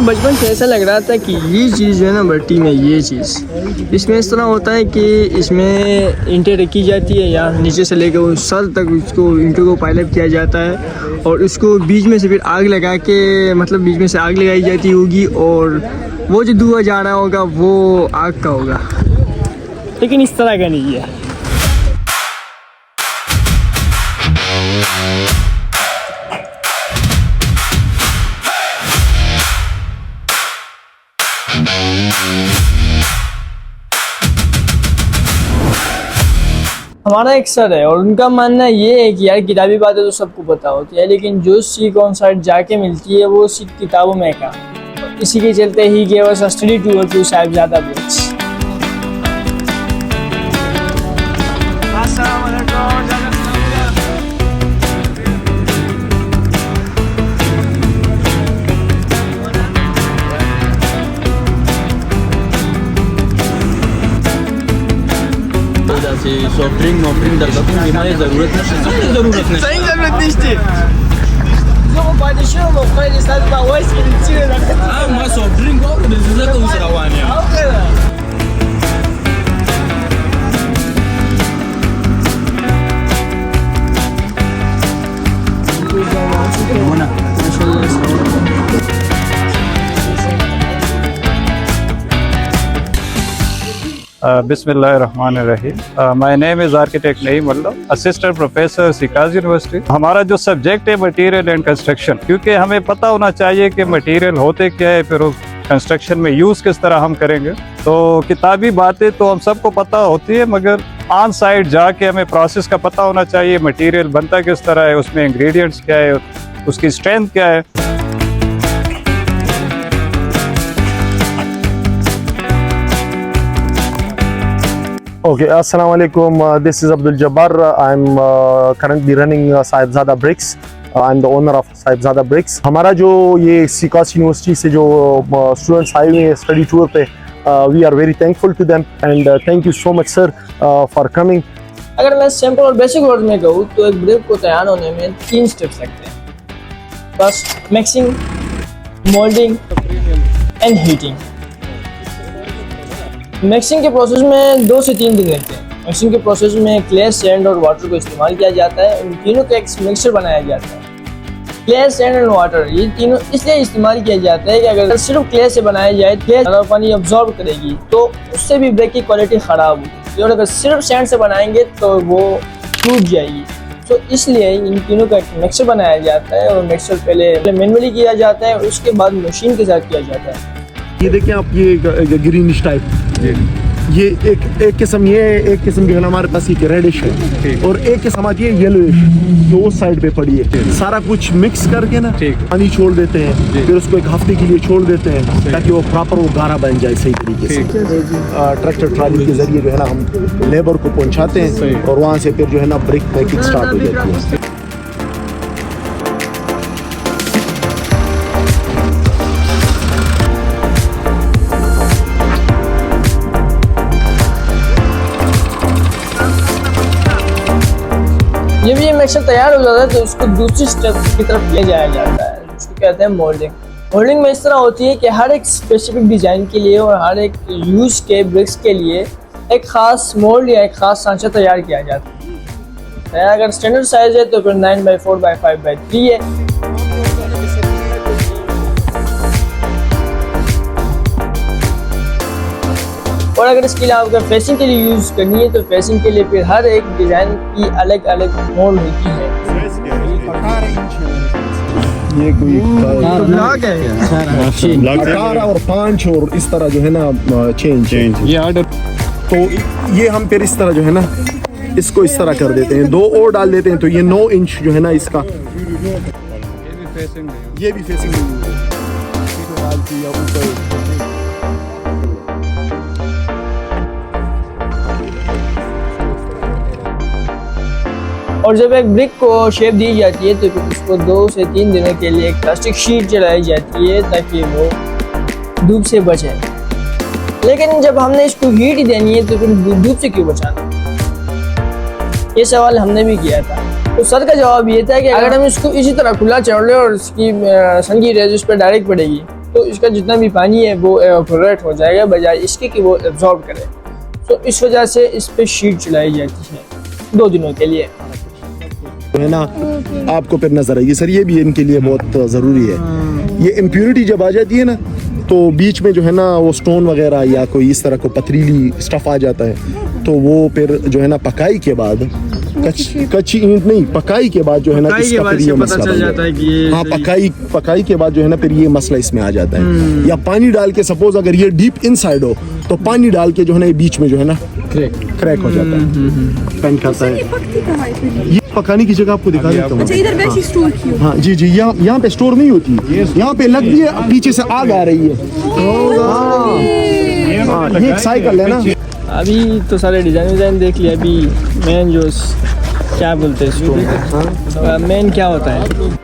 मुझे बचपन से ऐसा लग रहा था कि ये चीज़ जो है ना भट्टी में, ये चीज़ इसमें इस तरह होता है कि इसमें ईंटें रखी जाती है या नीचे से लेकर उस सर तक उसको ईंटों को पाइलअप किया जाता है और उसको बीच में से फिर आग लगा के, मतलब बीच में से आग लगाई जाती होगी और वो जो धुआं जा रहा होगा वो आग का होगा, लेकिन इस तरह का नहीं है। हमारा एक सर है और उनका मानना ये है कि यार किताबी बातें तो सबको पता होती है, लेकिन जो सीख ऑन साइड जाके मिलती है वो सीख किताबों में का। इसी के चलते ही gave us a study tour to Sahibzada bricks. Soft drink हमारी ज़रूरत नहीं सॉफ्ट ड्रिंक बिस्मिल्लाहिर्रहमानिर्रहीम। My name is architect Naeem Ullah, assistant professor सिकाज यूनिवर्सिटी। हमारा जो सब्जेक्ट है मटेरियल एंड कंस्ट्रक्शन, क्योंकि हमें पता होना चाहिए कि मटेरियल होते क्या है, फिर कंस्ट्रक्शन में यूज़ किस तरह हम करेंगे। तो किताबी बातें तो हम सबको पता होती है, मगर ऑन साइट जाके हमें प्रोसेस का पता होना चाहिए, मटेरियल बनता किस तरह है, उसमें इंग्रेडिएंट्स क्या है, उसकी स्ट्रेंथ क्या है। Okay, assalamu alaikum. This is Abdul Jabbar. I'm currently running Sahibzada bricks. I'm the owner of Sahibzada bricks. हमारा जो ये सिकास यूनिवर्सिटी से जो स्टूडेंट्स आए हुए हैं स्टडी टूर पे, we are very thankful to them and thank you so much sir for coming. अगर मैं सिंपल और बेसिक वर्ड में कहूँ तो एक ब्रिक को तैयार होने में 3 स्टेप्स लगते हैं। First mixing, moulding and heating. Mixing के प्रोसेस में 2 से 3 दिन लगते हैं। मिक्सिंग के प्रोसेस में क्ले, सैंड और वाटर को इस्तेमाल किया जाता है। उन तीनों का एक मिक्सचर बनाया जाता है। क्ले, सैंड एंड वाटर, ये तीनों इसलिए इस्तेमाल किया जाता है कि अगर सिर्फ क्ले से बनाया जाए, क्ले ज़्यादा पानी अब्जॉर्ब करेगी तो उससे भी ब्रिक की क्वालिटी ख़राब होगी, और अगर सिर्फ सैंड से बनाएंगे तो वो टूट जाएगी। तो इसलिए इन तीनों का एक मिक्सचर बनाया जाता है और मिक्सचर पहले मैनुअली किया जाता है, उसके बाद मशीन के साथ किया जाता है। ये देखिए आप, ये ग्रीनिश टाइप, ये एक किस्म, ये एक किस्म जो है ना हमारे पास ये रेडिश है, और एक किस्म आती है येलोइश जो उस साइड पे पड़ी है। सारा कुछ मिक्स करके ना पानी छोड़ देते हैं, फिर उसको 1 हफ्ते के लिए छोड़ देते हैं ताकि वो प्रॉपर वो गाढ़ा बन जाए सही तरीके से। ट्रैक्टर ट्राली के जरिए जो है ना हम लेबर को पहुंचाते हैं और वहाँ से फिर जो है ना ब्रिक मेकिंग स्टार्ट हो जाती है। जब ये मिक्सचर तैयार हो जाता है तो उसको दूसरी स्टेप की तरफ ले जाया जाता है, उसको कहते हैं मोल्डिंग। मोल्डिंग में इस तरह होती है कि हर एक स्पेसिफिक डिज़ाइन के लिए और हर एक यूज़ के ब्रिक्स के लिए एक ख़ास मोल्ड या एक ख़ास सांचा तैयार किया जाता है। अगर स्टैंडर्ड साइज है तो फिर 9x4x5x3 है। और अगर इसके लिए आपको फेसिंग के लिए यूज़ करनी है तो फेसिंग के लिए फिर हर एक डिज़ाइन की अलग अलग मोल्ड होती है। ये कोई ब्लॉक है 18 और 5 और इस तरह जो है ना चेंज ये आर्डर। तो ये हम फिर इस तरह जो है ना इसको इस तरह कर देते हैं, 2 और डाल देते हैं, तो ये 9 इंच जो है ना इसका, ये भी फेसिंग और जब एक ब्रिक को शेप दी जाती है तो फिर उसको 2 से 3 दिनों के लिए एक प्लास्टिक शीट चलाई जाती है ताकि वो धूप से बचे। लेकिन जब हमने इसको हीट ही देनी है तो फिर धूप से क्यों बचाना, ये सवाल हमने भी किया था। तो सर का जवाब ये था कि अगर हम इसको इसी तरह खुला छोड़ लें और इसकी सन की रेज उस पर डायरेक्ट पड़ेगी तो इसका जितना भी पानी है वो एवापोरेट हो जाएगा, बजाय इसके कि वो एब्जॉर्ब करे। तो इस वजह से इस पे शीट चलाई जाती है 2 दिनों के लिए। तो है ना, आपको फिर नजर आएगी सर, ये भी इनके लिए बहुत ज़रूरी है। ये इम्प्योरिटी जब आ जाती है ना, तो बीच में जो है ना वो स्टोन वगैरह या कोई इस तरह को पथरीली स्टफ आ जाता है, तो वो फिर जो है ना पकाई के बाद, कच्ची ईंट नहीं, पकाई के बाद जो है ना इसका फिर ये मसला बन जाता है कि हाँ, पकाई के बाद जो है ना फिर ये मसला इसमें आ जाता है। या पानी डाल के, सपोज अगर ये डीप इनसाइड हो तो पानी डाल के जो है ना ये बीच में जो है ना क्रैक हो जाता है, पेन खाता है। ये पकाने की जगह आपको दिखा देता हूँ। अच्छा, इधर वैसी स्टोर की हो? हाँ जी जी, यहाँ पे स्टोर नहीं होती, यहाँ पे लग भी है, पीछे से आग आ रही है। हाँ, ये एक साइकिल है ना। अभी तो सारे डिज़ाइन देख लिया, अभी मेन जो क्या बोलते हैं इसको, मेन क्या होता है।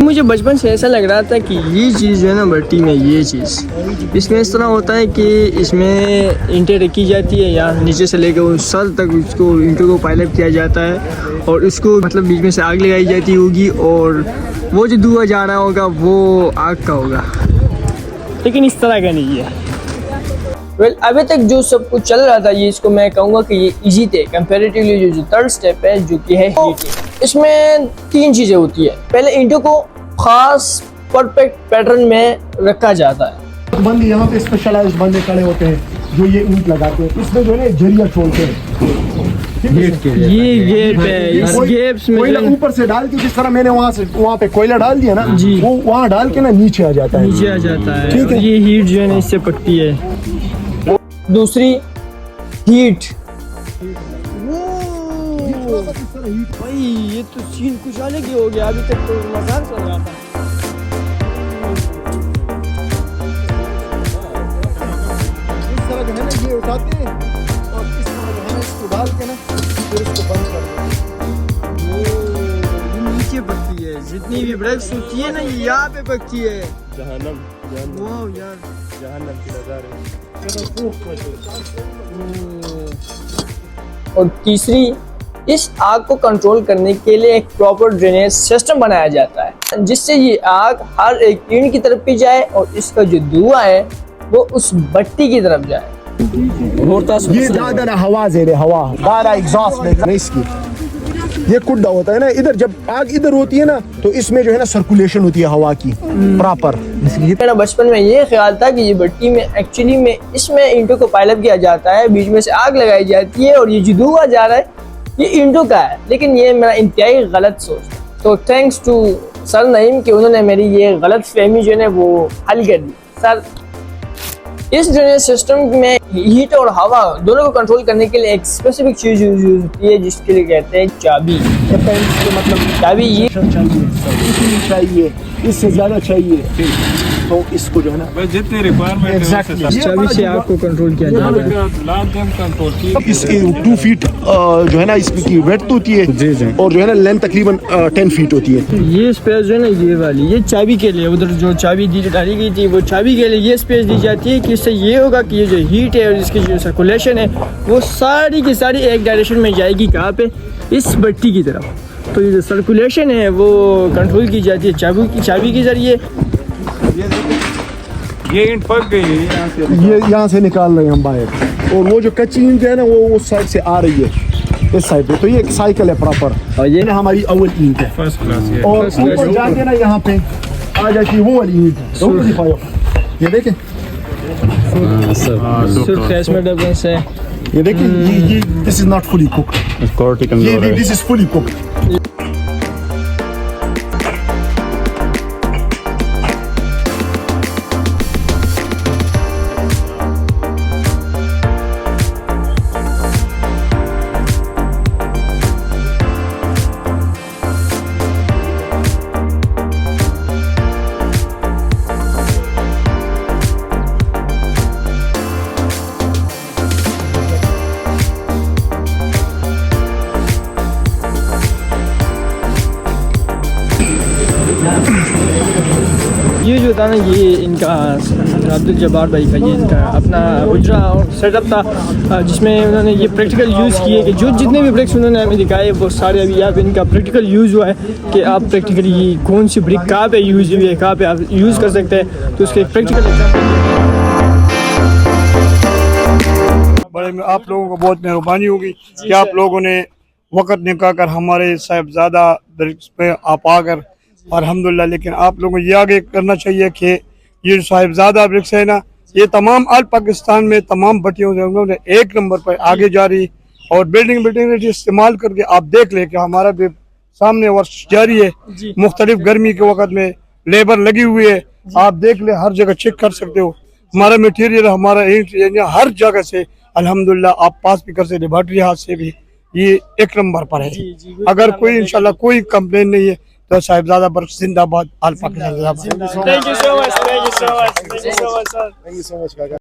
मुझे बचपन से ऐसा लग रहा था कि ये चीज़ जो है ना भट्टी में, ये चीज़ इसमें इस तरह होता है कि इसमें ईंटें रखी जाती है या नीचे से लेकर उस सर तक उसको ईंटों को पाइल अप किया जाता है और उसको मतलब बीच में से आग लगाई जाती होगी और वो जो धुआं जा रहा होगा वो आग का होगा, लेकिन इस तरह का नहीं है। अभी तक जो सब कुछ चल रहा था, ये इसको मैं कहूँगा कि ये इजी थे कंपैरेटिवली। जो थर्ड स्टेप है जो कि है हीटिंग, इसमें 3 चीज़ें होती है। पहले ईंटों को खास परफेक्ट पैटर्न में रखा जाता है। बंदे यहाँ पे स्पेशलाइज्ड बंदे खड़े होते हैं जो ये ईंट लगाते हैं, इसमें जो है ना जरिया छोड़ते हैं। ये गेप है, इस गेप्स में कोयला ऊपर से डाल के, जिस तरह मैंने वहाँ पे कोयला डाल दिया ना जी, वो वहाँ डाल के ना नीचे आ जाता है, नीचे आ जाता है। ठीक है, ये हीट जो है ना इससे पकती है। दूसरी हीट, भाई ये तो सीन कुछ अलग ही हो गया। अभी तक तो मजाक चल रहा था। इस तरह जो है ना ये उठाते हैं और इस तरह जो है ना इसको डाल के ना फिर इसको बंद कर देते हैं। ये नीचे पकती है, जितनी भी ब्रेक्स होती है ना ये यहाँ पे पकती है। जहन्नम वाह यार, जहन्नम के नज़ारे। और तीसरी, इस आग को कंट्रोल करने के लिए एक प्रॉपर ड्रेनेज सिस्टम बनाया जाता है, जिससे ये आग हर एक ईंट की तरफ भी जाए और इसका जो धुआं है वो उस भट्टी की तरफ जाए। ये दादा हवा दे रहे, हवा दादा एग्जॉस्ट नहीं इसकी, ये कुड्डा होता है ना, इधर जब आग इधर होती है ना तो इसमें जो है ना सर्कुलेशन होती है हवा की प्रॉपर। मेरा बचपन में ये ख्याल था कि ये भट्टी में एक्चुअली में इसमें ईंटों को पाइल अप किया जाता है, बीच में से आग लगाई जाती है और ये जो धुआं जा रहा है ये ईंटों का है, लेकिन ये मेरा इंतहाई गलत सोच था। तो थैंक्स टू सर नईम कि उन्होंने मेरी ये गलत फहमी जो है वो हल कर दी। सर, इस ड्रेनेज सिस्टम में हीट और हवा दोनों को कंट्रोल करने के लिए एक स्पेसिफिक चीज यूज होती है जिसके लिए कहते हैं चाबी। मतलब चाबी ये चाहिए, इससे ज्यादा चाहिए तो इसको जो है ना जितनी रिक्वायरमेंट चाबी से आग को कंट्रोल किया जाता है। इसकी 2 फीट जो है ना इसकी वेट होती है और जो है ना लेंथ तकरीबन 10 फीट होती है। ये स्पेस जो है ना ये वाली, ये चाबी के लिए, उधर जो चाबी डाली गई थी वो चाबी के लिए ये स्पेस दी जाती है कि इससे ये होगा कि ये जो हीट है और इसकी जो सर्कुलेशन है वो सारी की सारी एक डायरेक्शन में जाएगी, कहाँ पे, इस भट्टी की तरफ। तो ये जो सर्कुलेशन है वो कंट्रोल की जाती है चाबी के जरिए। ये ईंट पक गई है, ये यहाँ से निकाल रहे हैं हम बाहर, और वो जो कच्ची ईंट है ना वो उस साइड से आ रही है इस साइड पे। तो ये एक साइकिल है प्रॉपर, और ये हमारी अव्वल ईंट है फर्स्ट क्लास। और ऊपर जाके ना यहाँ पे आ जाती है वो वाली ईंट। ये देखें है, ये देखिए, ये this is not fully cooked, ये दिस इज फुली कुक्ड। ये जो था ना ये इनका अब्दुल जब्बार भाई का ये इनका अपना उजरा और सेटअप था, जिसमें उन्होंने ये प्रैक्टिकल यूज़ किए कि जो जितने भी ब्रिक्स उन्होंने हमें दिखाए वो सारे अभी यहाँ पे इनका प्रैक्टिकल यूज़ हुआ है कि आप प्रैक्टिकली कौन सी ब्रिक कहाँ पे यूज़ हुई है, कहाँ पे आप यूज़ कर सकते हैं, तो उसके प्रैक्टिकल एग्जाम्पल। बड़े में आप लोगों को बहुत मेहरबानी होगी कि आप लोगों ने वक़्त निकाल कर हमारे साहिबजादा ब्रिक्स पे आप आकर और अल्हम्दुलिल्लाह। लेकिन आप लोगों को ये आगे करना चाहिए कि ये साहिबजादा ब्रिक्स है ना, ये तमाम आल पाकिस्तान में तमाम भट्टियों से एक नंबर पर आगे जा रही और बिल्डिंग इस्तेमाल करके आप देख ले कि हमारा भी सामने वर्ष जारी है, मुख्तलिफ गर्मी के वक़्त में लेबर लगी हुई है, आप देख ले, हर जगह चेक कर सकते हो हमारा मटेरियल, हमारा ईंट हर जगह से अल्हम्दुलिल्लाह आप पास भी कर सकते, बैटरी हाथ से भी ये एक नंबर पर है। अगर कोई इंशाल्लाह कोई कंप्लेन नहीं है तो साहिबजादा ब्रिक्स जिंदाबाद, आल पाकिस्तान जिंदाबाद। Thank you so much. Thank you so much. Thank you so much, sir. Thank you so much, Kaka.